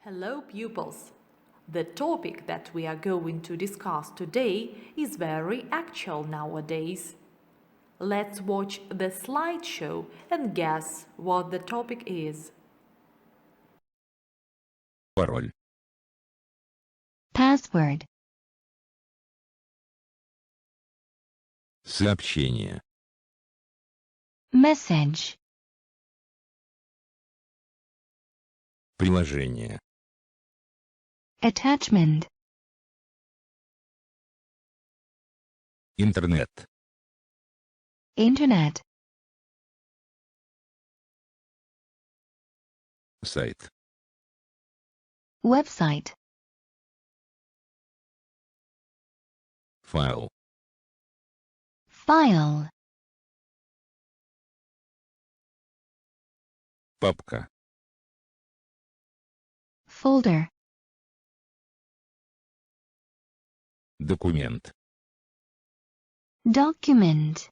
Hello pupils! The topic that we are going to discuss today is very actual nowadays. Let's watch the slideshow and guess what the topic is. Пароль. Password. Сообщение. Message. Приложение. Attachment. Интернет. Internet. Сайт. Website. Файл. File. Папка. Folder. Документ. Document.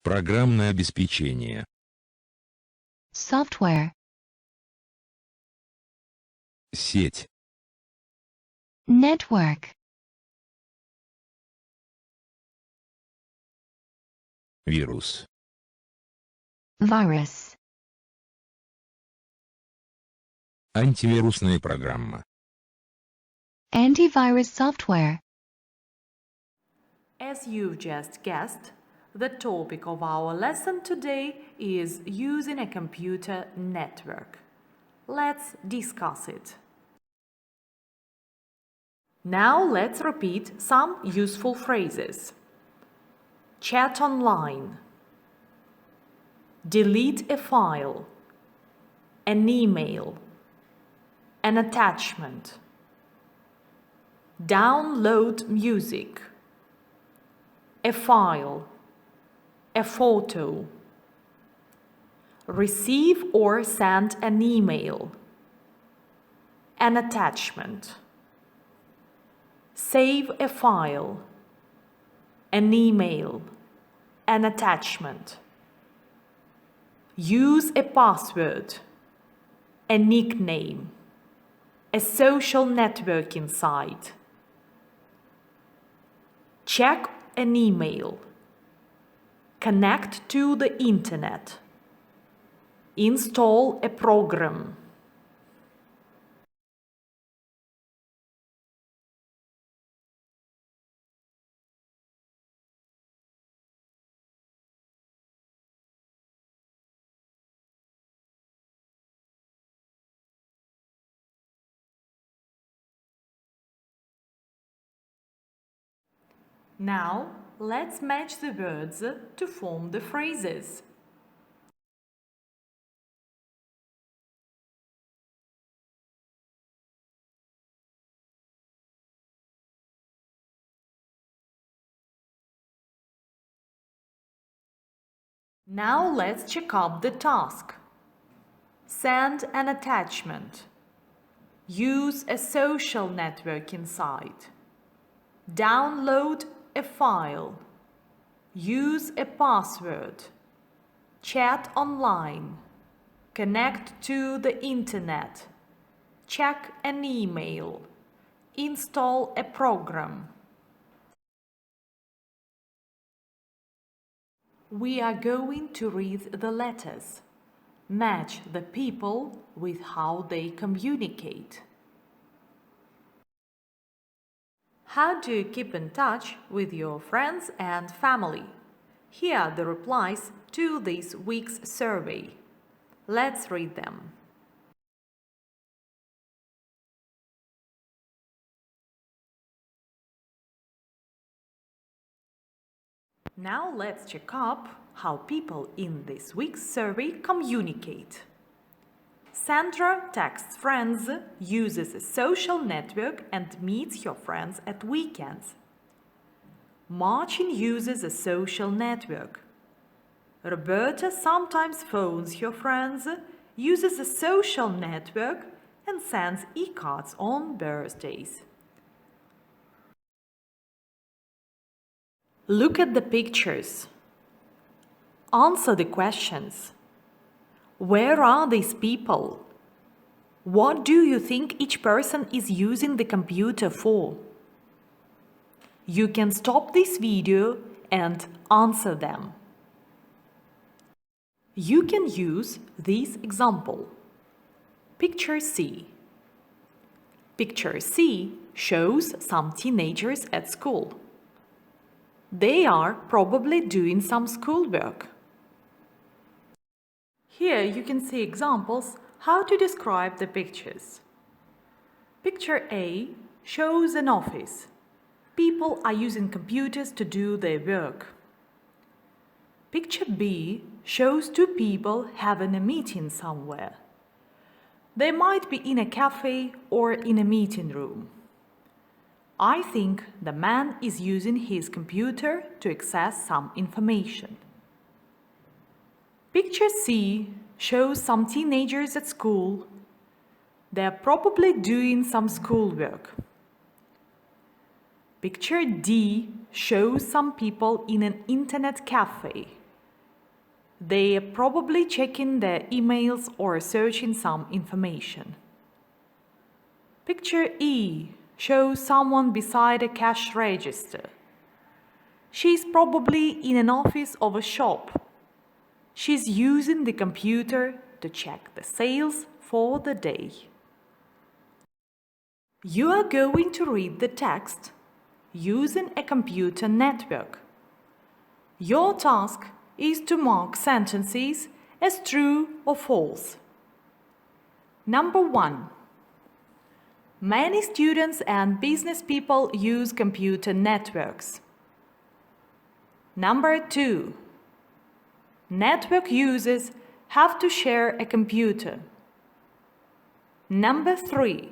Программное обеспечение. Software. Сеть. Network. Вирус. Virus. Антивирусная программа. Antivirus software. As you've just guessed, the topic of our lesson today is using a computer network. Let's discuss it. Now let's repeat some useful phrases. Chat online. Delete a file. An email. An attachment. Download music. A file. A photo. Receive or send an email. An attachment. Save a file. An email. An attachment. Use a password. A nickname. A social networking site. Check an email. Connect to the internet. Install a program. Now, let's match the words to form the phrases. Now let's check up the task. Send an attachment. Use a social networking site. Download a file. Use a password. Chat online. Connect to the internet. Check an email. Install a program. We are going to read the letters. Match the people with how they communicate. How do you keep in touch with your friends and family? Here are the replies to this week's survey. Let's read them. Now let's check up how people in this week's survey communicate. Sandra texts friends, uses a social network and meets her friends at weekends. Marcin uses a social network. Roberta sometimes phones her friends, uses a social network and sends e-cards on birthdays. Look at the pictures. Answer the questions. Where are these people? What do you think each person is using the computer for? You can stop this video and answer them. You can use this example. Picture C. Picture C shows some teenagers at school. They are probably doing some schoolwork. Here you can see examples how to describe the pictures. Picture A shows an office. People are using computers to do their work. Picture B shows two people having a meeting somewhere. They might be in a cafe or in a meeting room. I think the man is using his computer to access some information. Picture C shows some teenagers at school. They are probably doing some schoolwork. Picture D shows some people in an internet cafe. They are probably checking their emails or searching some information. Picture E shows someone beside a cash register. She is probably in an office of a shop. She's using the computer to check the sales for the day. You are going to read the text using a computer network. Your task is to mark sentences as true or false. Number 1. Many students and business people use computer networks. Number 2. Network users have to share a computer. Number 3.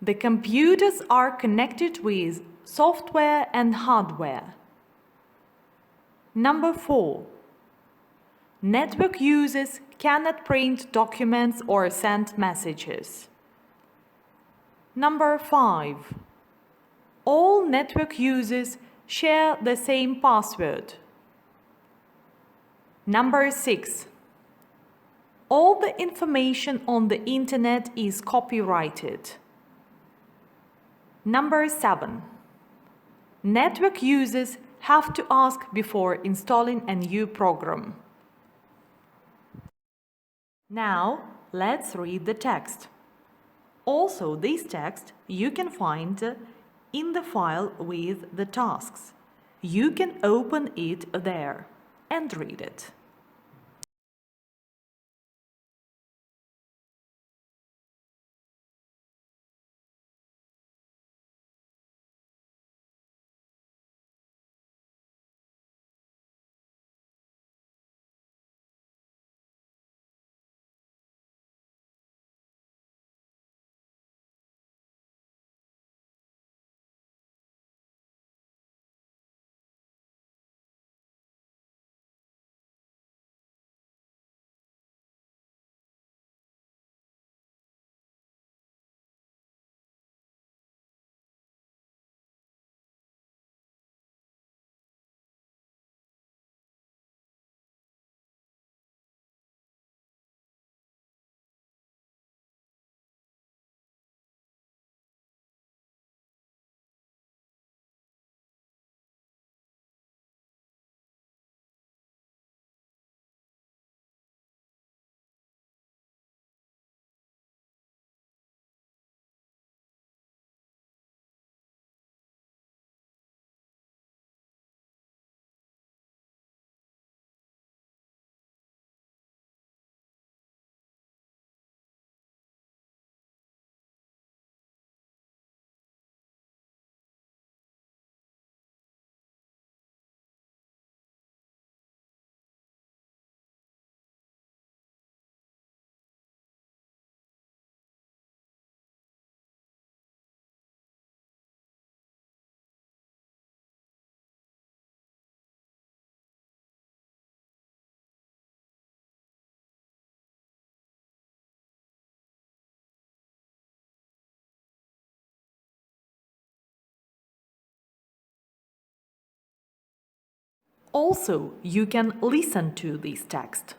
The computers are connected with software and hardware. Number 4. Network users cannot print documents or send messages. Number 5. All network users share the same password. Number 6. All the information on the internet is copyrighted. Number 7. Network users have to ask before installing a new program. Now, let's read the text. Also, this text you can find in the file with the tasks. You can open it there and read it. Also, you can listen to this text.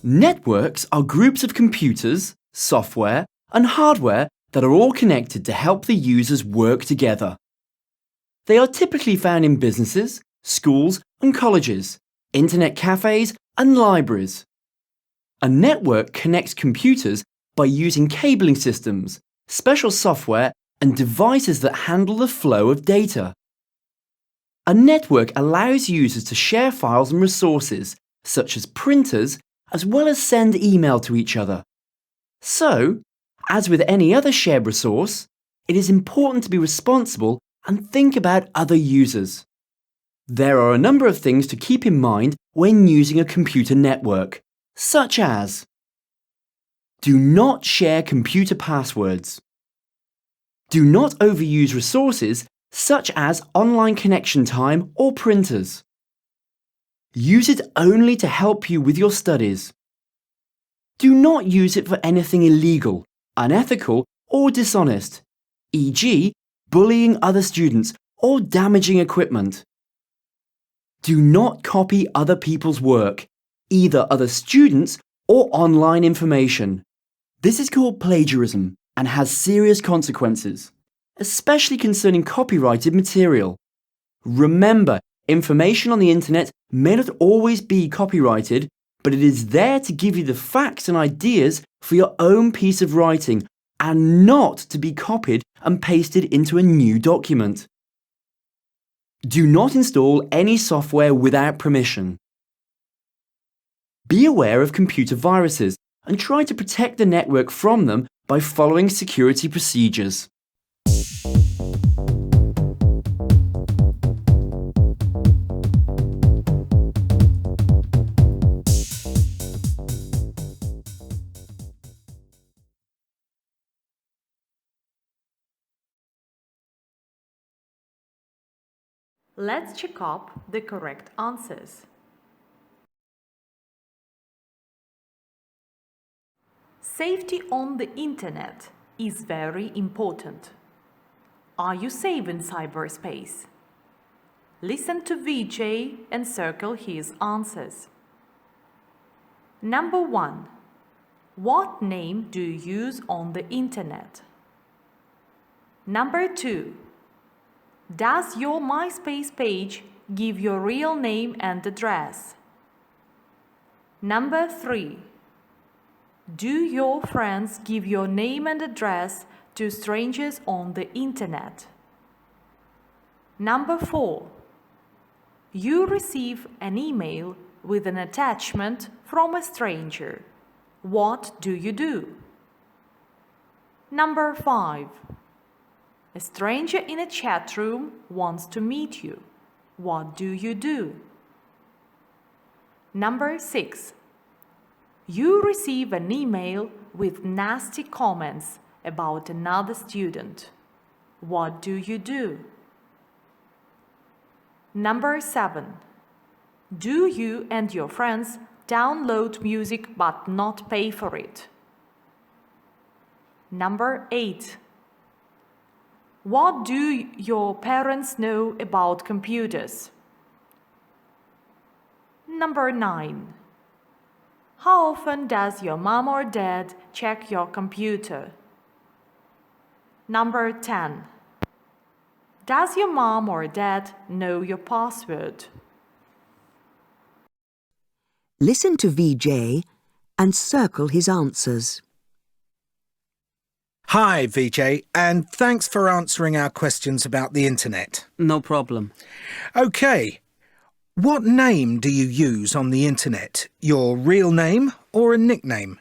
Networks are groups of computers, software, and hardware that are all connected to help the users work together. They are typically found in businesses, schools and colleges, internet cafes and libraries. A network connects computers by using cabling systems, special software and devices that handle the flow of data. A network allows users to share files and resources, such as printers, as well as send email to each other. So, as with any other shared resource, it is important to be responsible and think about other users. There are a number of things to keep in mind when using a computer network, such as: do not share computer passwords. Do not overuse resources such as online connection time or printers. Use it only to help you with your studies. Do not use it for anything illegal, unethical or dishonest, e.g., bullying other students or damaging equipment. Do not copy other people's work, either other students or online information. This is called plagiarism and has serious consequences, especially concerning copyrighted material. Remember, information on the internet may not always be copyrighted, but it is there to give you the facts and ideas for your own piece of writing and not to be copied and pasted into a new document. Do not install any software without permission. Be aware of computer viruses and try to protect the network from them by following security procedures. Let's check up the correct answers. Safety on the internet is very important. Are you safe in cyberspace? Listen to VJ and circle his answers. Number 1. What name do you use on the internet? Number 2. Does your MySpace page give your real name and address? Number 3. Do your friends give your name and address to strangers on the internet? Number 4. You receive an email with an attachment from a stranger. What do you do? Number 5. A stranger in a chat room wants to meet you. What do you do? Number 6. You receive an email with nasty comments about another student. What do you do? Number 7. Do you and your friends download music but not pay for it? Number 8. What do your parents know about computers? Number 9. How often does your mom or dad check your computer? Number 10. Does your mom or dad know your password? Listen to VJ and circle his answers. Hi, VJ, and thanks for answering our questions about the internet. No problem. OK. What name do you use on the internet? Your real name or a nickname?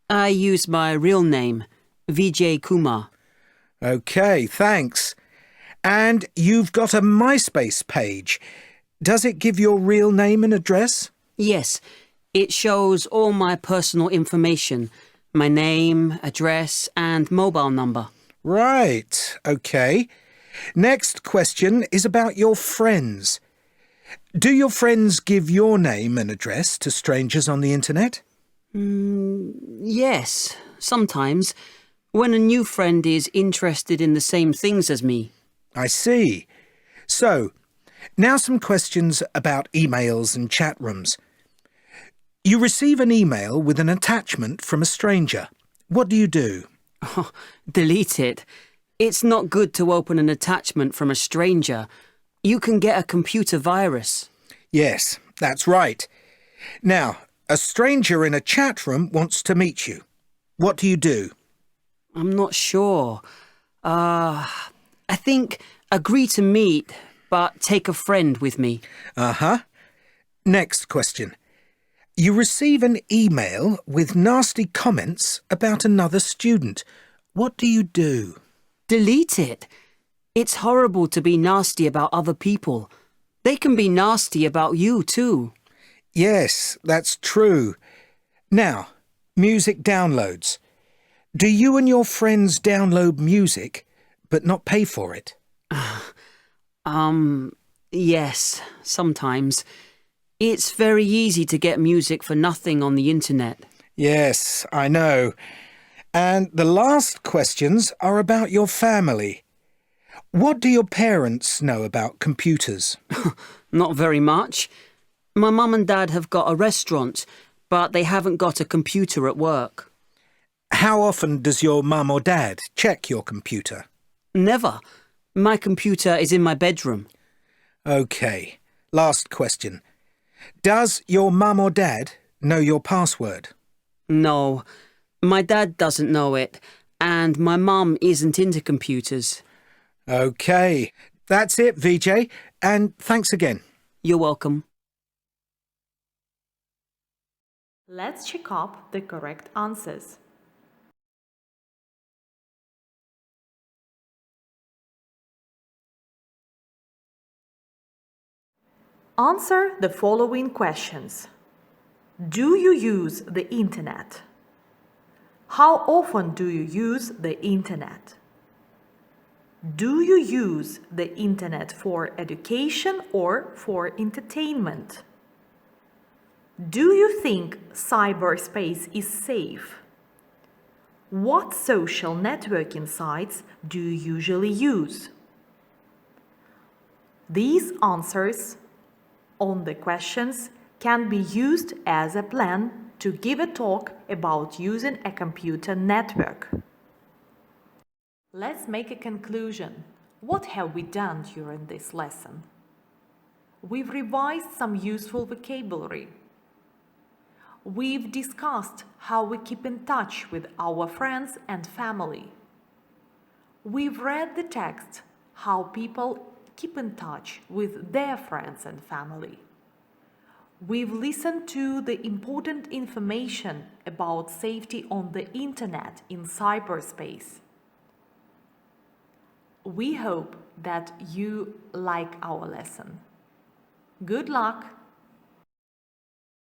I use my real name, VJ Kumar. OK, thanks. And you've got a MySpace page. Does it give your real name and address? Yes, it shows all my personal information, my name, address and mobile number. Right, OK. Next question is about your friends. Do your friends give your name and address to strangers on the internet? Yes, sometimes, when a new friend is interested in the same things as me. I see. So, now some questions about emails and chat rooms. You receive an email with an attachment from a stranger. What do you do? Oh, delete it. It's not good to open an attachment from a stranger. You can get a computer virus. Yes, that's right. Now, a stranger in a chat room wants to meet you. What do you do? I'm not sure. I think agree to meet, but take a friend with me. Uh-huh. Next question. You receive an email with nasty comments about another student. What do you do? Delete it. It's horrible to be nasty about other people. They can be nasty about you too. Yes, that's true. Now, music downloads. Do you and your friends download music but not pay for it? Yes, sometimes. It's very easy to get music for nothing on the internet. Yes, I know. And the last questions are about your family. What do your parents know about computers? Not very much. My mum and dad have got a restaurant, but they haven't got a computer at work. How often does your mum or dad check your computer? Never. My computer is in my bedroom. OK. Last question. Does your mum or dad know your password? No, my dad doesn't know it, and my mum isn't into computers. OK. That's it, VJ, and thanks again. You're welcome. Let's check up the correct answers. Answer the following questions. Do you use the internet? How often do you use the internet? Do you use the internet for education or for entertainment? Do you think cyberspace is safe? What social networking sites do you usually use? These answers on the questions can be used as a plan to give a talk about using a computer network. Let's make a conclusion. What have we done during this lesson? We've revised some useful vocabulary. We've discussed how we keep in touch with our friends and family. We've read the text, how people keep in touch with their friends and family. We've listened to the important information about safety on the internet in cyberspace. We hope that you like our lesson. Good luck!